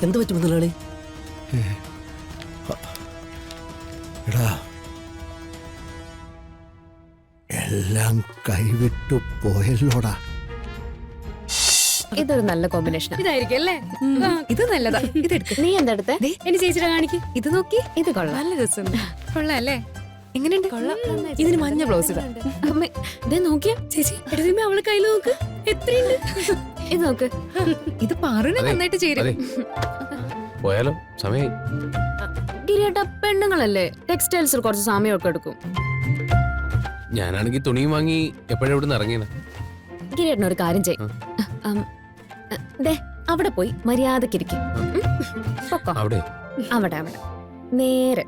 എന്ത് പറ്റും മുതലാളി? എടാ, എല്ലാം കൈവിട്ടു പോയല്ലോടാ. ഇതൊരു നല്ല കോമ്പിനേഷൻ. ഇതായിരിക്കും അല്ലേ? ഇത് നല്ലതാ. ഇതെടുത്ത്. നീ എന്തെടുത്തെ? എന്റെ ചേച്ചിയുടെ കാണിക്ക്. ഇത് നോക്കി. ഇത് കൊള്ളാം. നല്ല രസമുണ്ട്. കൊള്ളാം അല്ലേ? എങ്ങനെയുണ്ട്? ഇതിന് മഞ്ഞ ബ്ലൗസ് ഇടാം. അമ്മേ, ദേ നോക്കിയാ ചേച്ചി എടുത്തുമ്പോ അവളെ കയ്യിൽ നോക്ക്, എത്രയുണ്ട്. ഇത് നോക്ക്. ഇത് പാറുവിനെ നന്നായിട്ട് ചേരും. പോയാലോ? സമയായി. ഗിരിയേട്ട, പെണ്ണുങ്ങളല്ലേ, ടെക്സ്റ്റൈൽസിൽ കുറച്ച് സമയമൊക്കെ എടുക്കും. ഞാനാണെങ്കിൽ തുണിയും വാങ്ങി എപ്പോഴും ഇവിടെ നിന്ന് ഇറങ്ങിയത്. ഗിരിയേട്ടൻ ഒരു കാര്യം ചെയ്യും. ദേ അവിടെ പോയി മര്യാദക്കിരിക്കും. പൊക്കോ. അവിടെ അവിടെ അവിടെ നേരെ.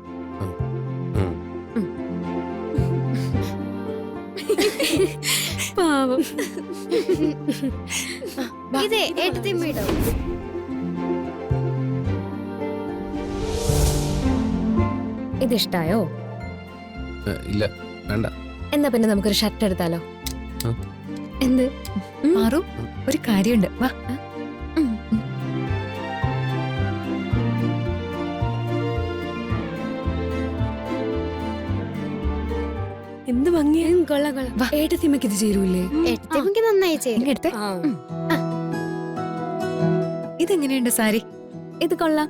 പാവം. ഇതേ എടുത്തിമ്മീടോ. ഇതിഷ്ടായോ? ഇല്ല, വേണ്ട. എന്നാ പിന്നെ നമുക്കൊരു ഷർട്ട് എടുത്താലോ? എന്ത്? പാറു, ഒരു കാര്യമുണ്ട്. വാ. എന്ത് ഭംഗിയാ. കൊള്ളാം കൊള്ളാം. ഏട്ടത്തിമ്മക്ക് ഇത് ചേരൂലേ? എടുത്തിമ്മക്ക് നന്നായി ചേരും. ഇങ്ങെടുത്തെ. ഇതെങ്ങനെയുണ്ട് സാരി? ഇത് കൊള്ളാം.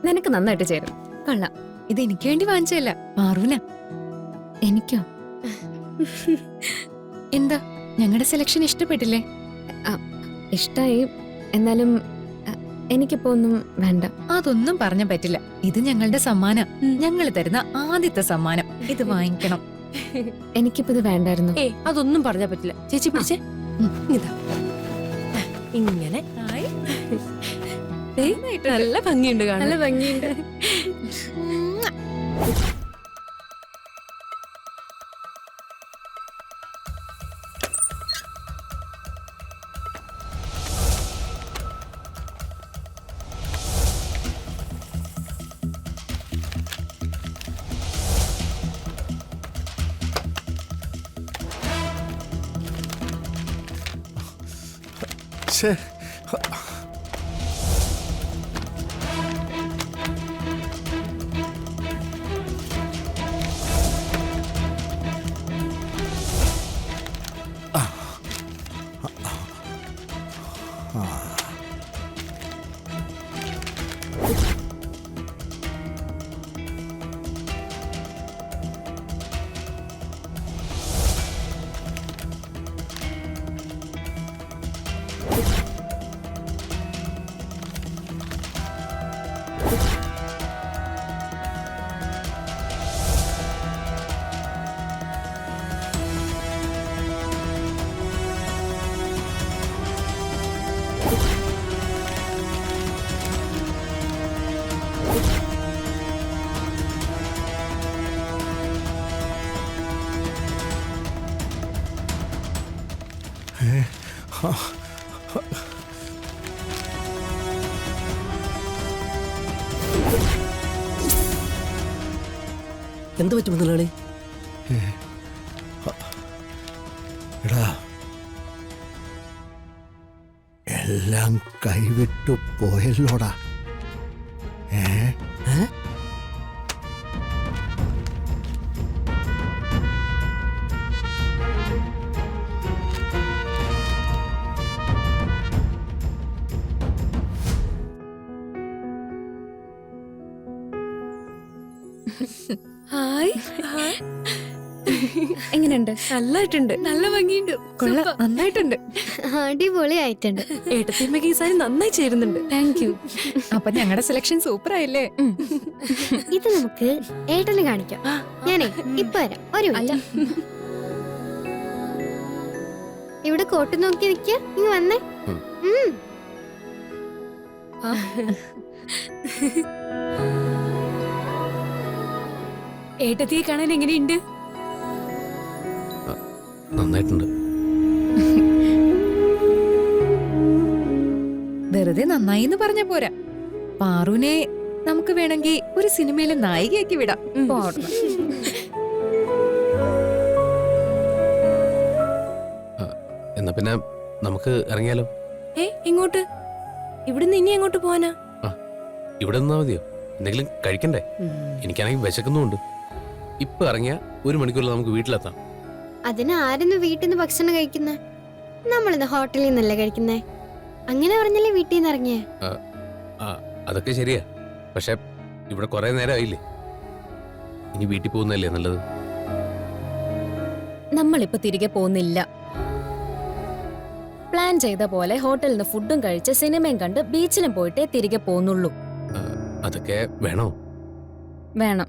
നിനക്ക് നന്നായിട്ട് ചേരും. കൊള്ളാം. ഇത് എനിക്ക് വേണ്ടി വാങ്ങിച്ചതല്ല, പാറുവിനാ. എനിക്കോ? എന്താ, ഞങ്ങളുടെ സെലക്ഷൻ ഇഷ്ടപ്പെട്ടില്ലേ? ഇഷ്ടായി. എന്നാലും എനിക്കിപ്പോ ഒന്നും വേണ്ട. അതൊന്നും പറഞ്ഞ പറ്റില്ല. ഇത് ഞങ്ങളുടെ സമ്മാനം. ഞങ്ങൾ തരുന്ന ആദ്യത്തെ സമ്മാനം. ഇത് വാങ്ങിക്കണം. എനിക്കിപ്പോ ഇത് വേണ്ടായിരുന്നു. അതൊന്നും പറഞ്ഞാ പറ്റില്ല. ചേച്ചി പിടിച്ചേ. ഇതാ ഇങ്ങനെ. നല്ല ഭംഗിയുണ്ട് കാണാൻ. നല്ല ഭംഗിയുണ്ട്. ശ്ശേ. എന്ത് പറ്റും മുതലാളി? എടാ, എല്ലാം കൈവിട്ടു പോയല്ലോടാ. ഹായ്. എങ്ങനെയുണ്ട്? നല്ലായിട്ടുണ്ട്. നല്ല ഭംഗിയുണ്ട്. കൊള്ളാം, നന്നായിട്ടുണ്ട്. അടിപൊളി ആയിട്ടുണ്ട്. ഏട്ടത്തിമ്മക്ക് ഈ സാരി നന്നായി ചേരുന്നുണ്ട്. Thank you. അപ്പൊ ഞങ്ങളുടെ സെലക്ഷൻ സൂപ്പർ ആയില്ലേ? ഇത് നമുക്ക് ഏട്ടന് കാണിക്കാം. ഞാനേ ഇപ്പൊ വരാം. ഒരു മിനിറ്റ്. ഇവിടെ കോട്ട് നോക്കി നിക്ക. ഇങ്ങ് വന്നേ. ഏട്ടത്തിയെ കാണാൻ എങ്ങനെയുണ്ട്? നന്നായിട്ടുണ്ട്. വെറുതെ നന്നായി എന്ന് പറഞ്ഞ പോരാ. പാറുവിനെ നമുക്ക് വേണമെങ്കിൽ ഒരു സിനിമയിലെ നായികയാക്കി വിടാം. എന്നാ പിന്നെ നമുക്ക് ഇറങ്ങിയാലോ? എങ്ങോട്ട്? ഇവിടുന്ന് ഇനി എങ്ങോട്ട് പോവാനാ? ഇവിടെ നിന്നാ മതിയോ? എന്തെങ്കിലും കഴിക്കണ്ടേ? എനിക്കാണെങ്കിൽ വിശക്കുന്നുമുണ്ട്. ഇപ്പൊ ഇറങ്ങിയ 1 മണിക്കൂറിൽ നമുക്ക് വീട്ടിലെത്താം. അതിന് ആരെന്ന് വീട്ടിൽ നിന്ന് ഭക്ഷണം കഴിക്കുന്നേ? നമ്മളിന്ന് ഹോട്ടലിൽ നിന്നല്ലേ കഴിക്കുന്നേ? അങ്ങനെ പറഞ്ഞല്ലേ വീട്ടിൽ നിന്ന് ഇറങ്ങിയേ? അതൊക്കെ ശരിയാ. പക്ഷെ ഇവിടെ കുറെ നേരം ആയില്ലേ. ഇനി വീട്ടിൽ പോകുന്നതല്ലേ നല്ലത്. നമ്മളിപ്പോ തിരികെ പോകുന്നില്ല. പ്ലാൻ ചെയ്ത പോലെ ഹോട്ടലിൽ നിന്ന് ഫുഡും കഴിച്ച് സിനിമയും കണ്ട് ബീച്ചിലും പോയിട്ടേ തിരികെ പോകുന്നുള്ളൂ. അതൊക്കെ വേണോ? വേണം.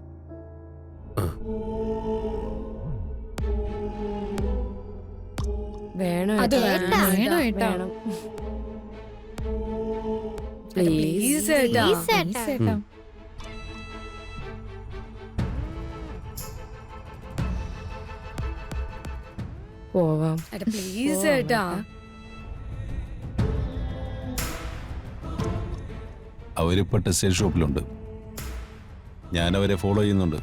വേണം അത് ഏട്ടാ. വേണം ഏട്ടാ. വേണം. പ്ലീസ് ഏട്ടാ. Please ഏട്ടാ. Please ഏട്ടാ. പോവാം. പ്ലീസ് ഏട്ടാ. അവരിപ്പോ ടെക്സ്റ്റൈൽ ഷോപ്പിലുണ്ട്. ഞാൻ അവരെ ഫോളോ ചെയ്യുന്നുണ്ട്.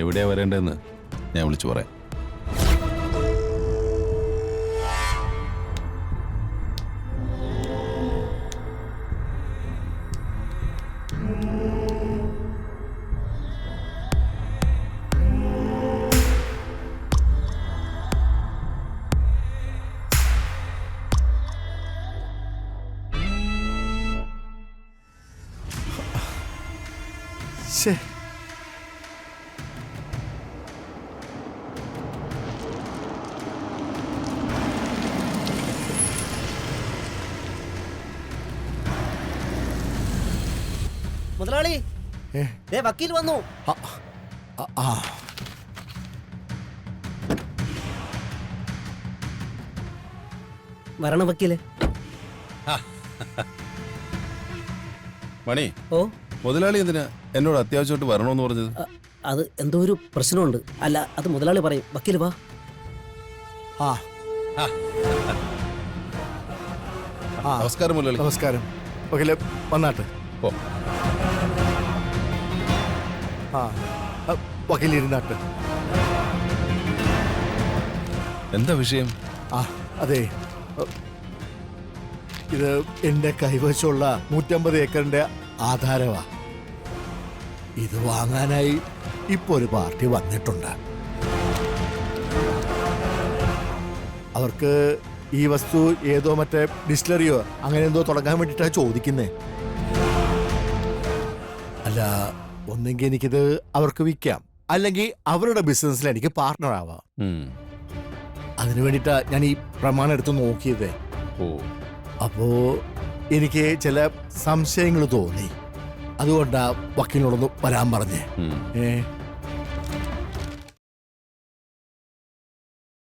എവിടെയാ വരേണ്ടതെന്ന് ഞാൻ വിളിച്ചു പറയാം. ശ്ശേ. മുതലാളി ഏ? ദേ വക്കീൽ വന്നു. ആ, ആ, ആ. വരണം വക്കീല്. മണി, ഓ, മുതലാളി എന്തിനാ എന്നോട് അത്യാവശ്യമായിട്ട് വരണമെന്ന് പറഞ്ഞത്? അത് എന്തോ ഒരു പ്രശ്നമുണ്ട്. അല്ല, അത് മുതലാളി പറയും. വക്കീല് വാ. ആ, ആ. നമസ്കാരം മുതലാളി. നമസ്കാരം. ഓക്കെ, വന്നാട്ട്. ഓ, ആ, വക്കീലിരുന്നാട്ട്. എന്താ വിഷയം? ആ, അതെ, ഇത് എന്റെ കൈവശമുള്ള 150 ഏക്കറിന്റെ ആധാരമാ. ഇത് വാങ്ങാനായി ഇപ്പൊ ഒരു പാർട്ടി വന്നിട്ടുണ്ട്. അവർക്ക് ഈ വസ്തു ഏതോ മറ്റേ ഡിസ്റ്റിലറിയോ അങ്ങനെ എന്തോ തുടങ്ങാൻ വേണ്ടിട്ടാ ചോദിക്കുന്നേ. അല്ല, ഒന്നെങ്കിൽ എനിക്കിത് അവർക്ക് വിൽക്കാം, അല്ലെങ്കിൽ അവരുടെ ബിസിനസ്സിൽ എനിക്ക് പാർട്ട്ണർ ആവാം. ഉം. അതിനു വേണ്ടിട്ടാ ഞാൻ ഈ പ്രമാണം എടുത്ത് നോക്കിയതേ. ഓ, അപ്പോ എനിക്ക് ചില സംശയങ്ങൾ തോന്നി. അതുകൊണ്ടാ വക്കീലിനോടൊന്ന് വരാൻ പറഞ്ഞേ. ഉം.